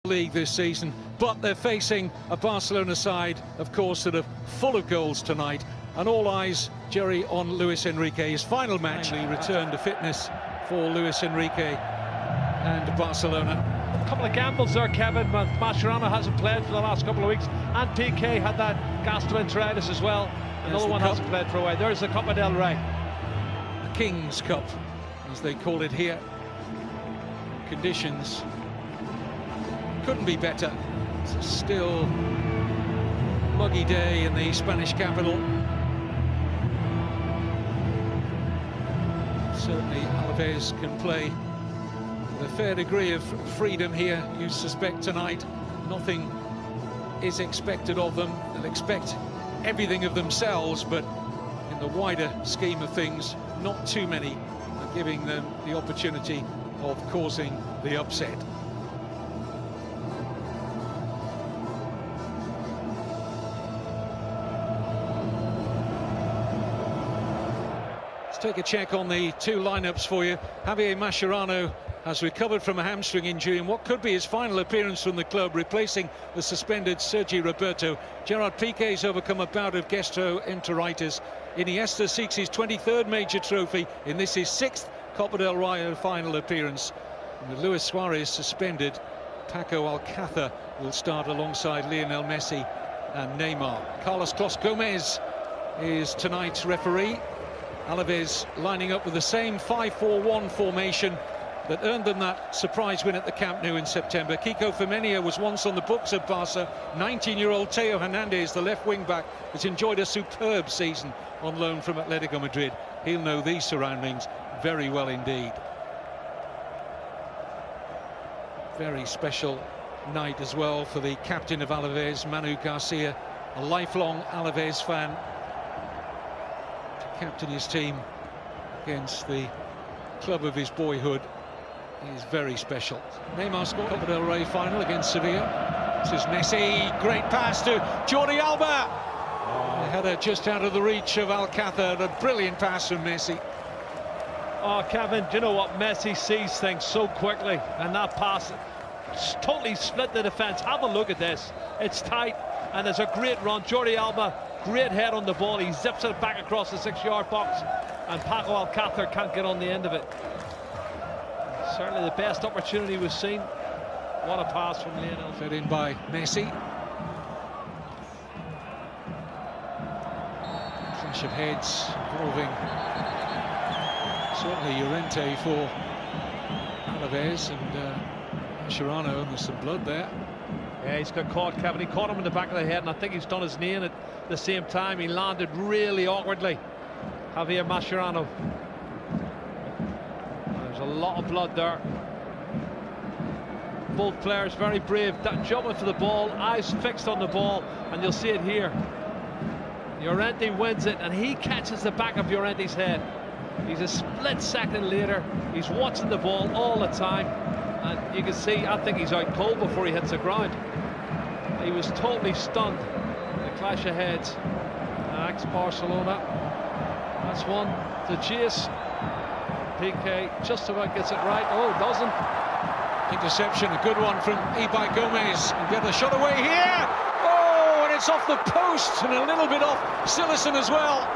League this season, but they're facing a Barcelona side, of course, that are full of goals tonight, and all eyes, Jerry, on Luis Enrique. His final match, he returned to fitness for Luis Enrique and Barcelona. A couple of gambles there, Kevin. Mascherano hasn't played for the last couple of weeks, and PK had that gastroenteritis as well. Another one hasn't played for a while. There's the Copa del Rey. The King's Cup, as they call it here. Conditions couldn't be better. It's a still muggy day in the Spanish capital. Certainly Alaves can play with a fair degree of freedom here. You suspect tonight nothing is expected of them. They'll expect everything of themselves, but in the wider scheme of things, not too many are giving them the opportunity of causing the upset. Take a check on the two lineups for you. Javier Mascherano has recovered from a hamstring injury in what could be his final appearance from the club, replacing the suspended Sergi Roberto. Gerard Piqué's overcome a bout of gastroenteritis. Iniesta seeks his 23rd major trophy in this his 6th Copa del Rey final appearance. And with Luis Suarez suspended, Paco Alcácer will start alongside Lionel Messi and Neymar. Carlos Clos Gomez is tonight's referee. Alaves lining up with the same 5-4-1 formation that earned them that surprise win at the Camp Nou in September. Kiko Femenia was once on the books of Barca. 19-year-old Theo Hernandez, the left wing-back, has enjoyed a superb season on loan from Atletico Madrid. He'll know these surroundings very well indeed. Very special night as well for the captain of Alaves, Manu Garcia, a lifelong Alaves fan. Captain his team against the club of his boyhood is very special. Neymar scored Copa del Rey final against Sevilla. This is Messi, great pass to Jordi Alba. The header just out of the reach of Alcácer, a brilliant pass from Messi. Oh, Kevin, do you know what? Messi sees things so quickly, and that pass totally split the defence. Have a look at this. It's tight, and there's a great run. Jordi Alba, great head on the ball. He zips it back across the 6-yard box, and Paco Alcácer can't get on the end of it. Certainly the best opportunity we've seen. What a pass from Lionel. Fed in by Messi. Clash of heads involving certainly Llorente for Alaves, and Mascherano, and there's some blood there. Yeah, he's got caught, Kevin. He caught him in the back of the head, and I think he's done his knee in at the same time. He landed really awkwardly, Javier Mascherano. There's a lot of blood there. Both players very brave, jumping for the ball, eyes fixed on the ball, and you'll see it here. Llorente wins it, and he catches the back of Llorente's head. He's a split second later. He's watching the ball all the time, and you can see, I think he's out cold before he hits the ground. He was totally stunned. The clash of heads. Ex-Barcelona. That's one to chase. PK just about gets it right. Oh, doesn't. Interception, a good one from Ibai Gomez. And get a shot away here. Oh, and it's off the post and a little bit off Sillison as well.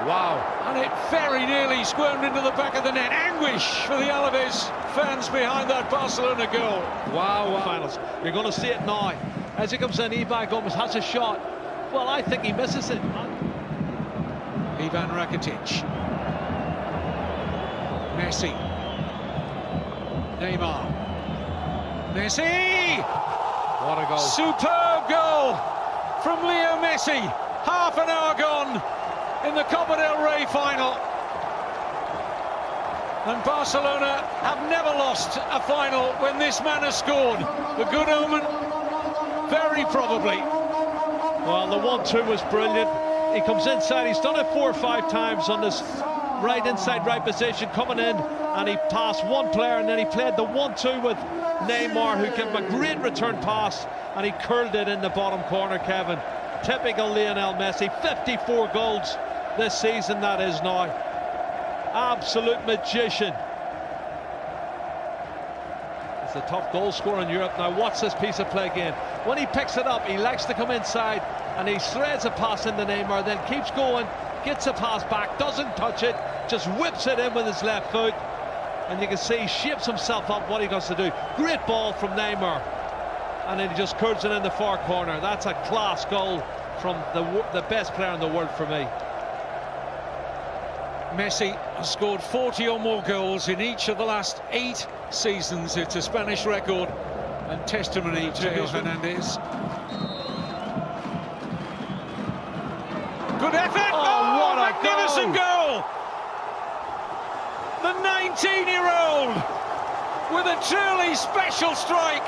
Wow. And it very nearly squirmed into the back of the net. Anguish for the Alaves fans behind that Barcelona goal. Wow. Finals. You're going to see it now. As he comes in, Ibai Gomez has a shot. Well, I think he misses it. Ivan Rakitic. Messi. Neymar. Messi! What a goal. Superb goal from Leo Messi. Half an hour gone in the Copa del Rey final. And Barcelona have never lost a final when this man has scored. A good omen? Very probably. Well, the 1-2 was brilliant. He comes inside. He's done it 4 or 5 times on this right inside right position, coming in, and he passed one player, and then he played the 1-2 with Neymar, who gave him a great return pass, and he curled it in the bottom corner, Kevin. Typical Lionel Messi. 54 goals this season, that is now. Absolute magician. He's the top goal scorer in Europe. Now watch this piece of play again. When he picks it up, he likes to come inside and he threads a pass into Neymar, then keeps going, gets a pass back, doesn't touch it, just whips it in with his left foot. And you can see he shapes himself up what he wants to do. Great ball from Neymar. And then he just curves it in the far corner. That's a class goal from the best player in the world for me. Messi has scored 40 or more goals in each of the last 8 seasons. It's a Spanish record and testimony to Teo Hernandez. Good effort! Oh, what a magnificent goal! The 19-year-old with a truly special strike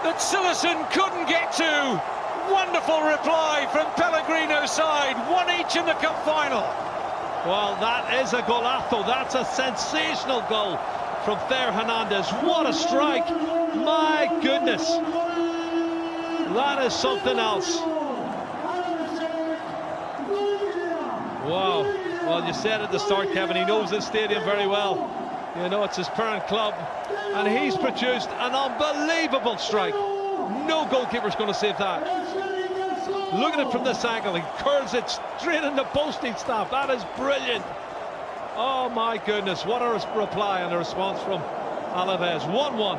that Sillerson couldn't get to. Wonderful reply from Pellegrino's side. 1 each in the cup final. Well, that is a golazo. That's a sensational goal from Teo Hernandez. What a strike. My goodness. That is something else. Wow. Well, you said at the start, Kevin, he knows this stadium very well. You know, it's his parent club. And he's produced an unbelievable strike. No goalkeeper's going to save that. Look at it from this angle. He curls it straight in the posting stamp. That is brilliant. Oh, my goodness. What a reply and a response from Alaves. 1-1.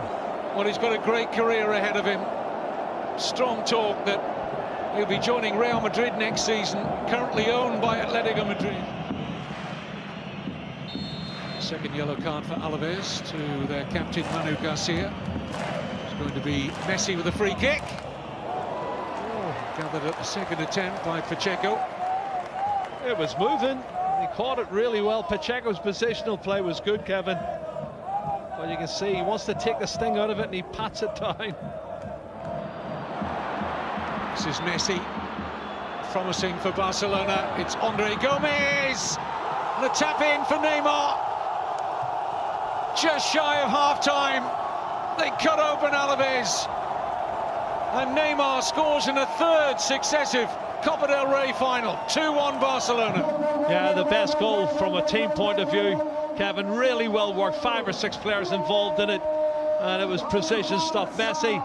Well, he's got a great career ahead of him. Strong talk that he'll be joining Real Madrid next season, currently owned by Atletico Madrid. Second yellow card for Alaves to their captain Manu Garcia. It's going to be Messi with a free kick. Gathered at the second attempt by Pacheco. It was moving. He caught it really well. Pacheco's positional play was good, Kevin. But you can see he wants to take the sting out of it and he pats it down. This is Messi. Promising for Barcelona. It's Andre Gomez. The tap in for Neymar. Just shy of half-time. They cut open Alaves. And Neymar scores in a third successive Copa del Rey final. 2-1 Barcelona. Yeah, the best goal from a team point of view, Kevin. Really well worked. 5 or 6 players involved in it. And it was precision stuff. Messi,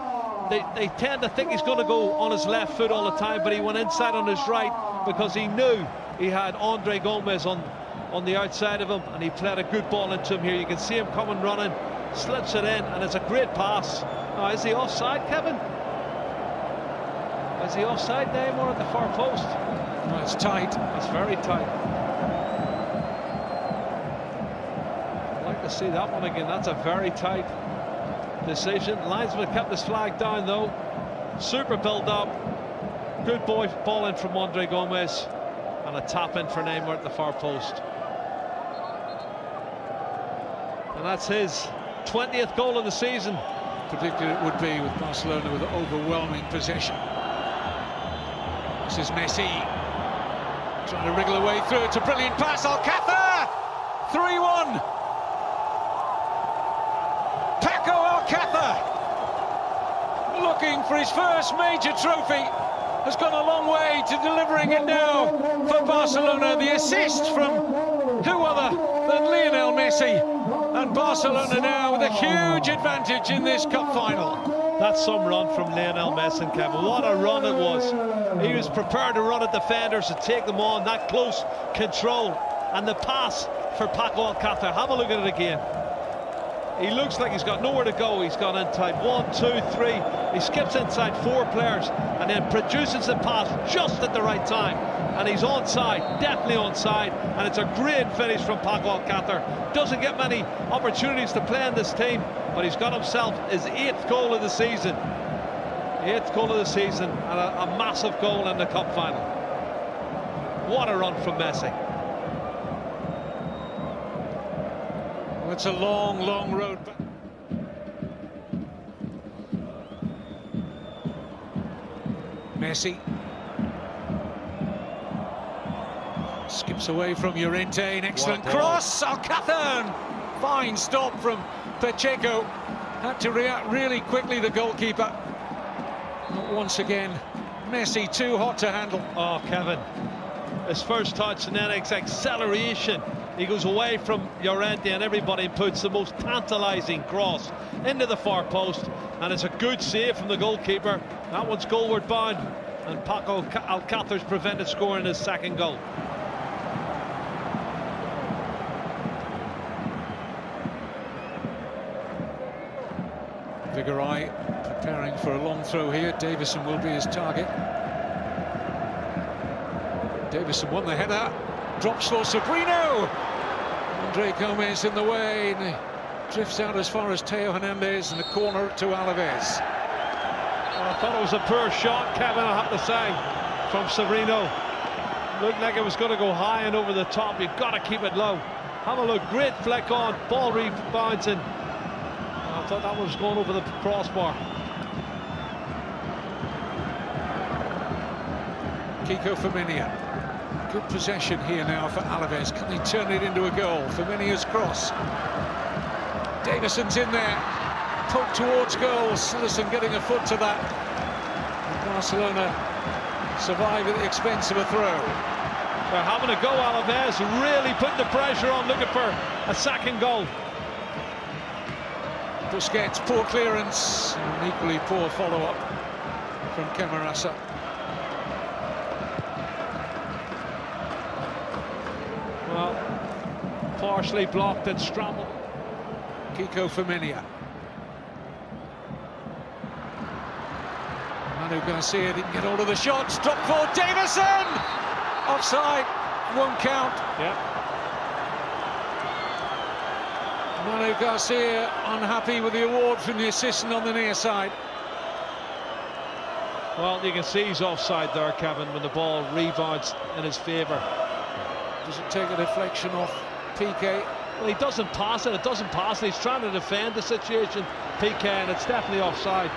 they tend to think he's going to go on his left foot all the time, but he went inside on his right because he knew he had Andre Gomez on the outside of him, and he played a good ball into him here. You can see him coming running, slips it in, and it's a great pass. Now, is he offside, Kevin? Is he offside, Neymar, at the far post? No, it's tight. It's very tight. I'd like to see that one again. That's a very tight decision. Linesman kept his flag down, though. Super build-up. Good ball in from Andre Gomez. And a tap in for Neymar at the far post. And that's his 20th goal of the season. Predicted it would be, with Barcelona with overwhelming possession. This is Messi trying to wriggle away through. It's a brilliant pass. Alcácer! 3-1. Paco Alcácer, looking for his first major trophy, has gone a long way to delivering it now for Barcelona. The assist from who other than Lionel Messi, and Barcelona now with a huge advantage in this cup final. That's some run from Lionel Messi, Kevin. What a run it was. He was prepared to run at defenders and take them on. That close control and the pass for Paco Alcácer. Have a look at it again. He looks like he's got nowhere to go. He's gone inside 1, 2, 3. He skips inside 4 players and then produces the pass just at the right time. And he's onside, definitely onside. And it's a great finish from Paco Alcácer. Doesn't get many opportunities to play in this team, but he's got himself his 8th goal of the season. 8th goal of the season and a massive goal in the cup final. What a run from Messi. Well, it's a long, long road back. Messi skips away from Llorente. An excellent cross. Alcácer. Fine stop from Pacheco. Had to react really quickly, the goalkeeper. But once again, Messi too hot to handle. Oh, Kevin. His first touch and then acceleration He goes away from Llorente and everybody and puts the most tantalising cross into the far post, and it's a good save from the goalkeeper. That one's goalward bound, and Paco Alcácer's prevented scoring his second goal. Vigaray preparing for a long throw here. Davison will be his target. Davison won the header. Drops for Sabrino. Andre Gomez in the way. And he drifts out as far as Teo Hernandez, and a corner to Alaves. Well, I thought it was a poor shot, Kevin, I have to say, from Sabrino. Looked like it was going to go high and over the top. You've got to keep it low. Have a look. Great flick on. Ball rebounds in. I thought that was going over the crossbar. Kiko Femenia. Good possession here now for Alaves. Can they turn it into a goal? Femenia's cross. Davison's in there. Poke towards goal. Silerson getting a foot to that. And Barcelona survive at the expense of a throw. They're having a go, Alaves. Really putting the pressure on, looking for a second goal. Busquets, poor clearance, and an equally poor follow-up from Camarasa. Well, partially blocked and scrambled. Kiko Femenia. Manu Garcia didn't get all of the shots. Drop for Davison! Offside, won't count. Yeah. Manu Garcia unhappy with the award from the assistant on the near side. Well, you can see he's offside there, Kevin, when the ball rebounds in his favour. Does it take a deflection off Piqué? Well, he doesn't pass it, it doesn't pass it. He's trying to defend the situation, Piqué, and it's definitely offside.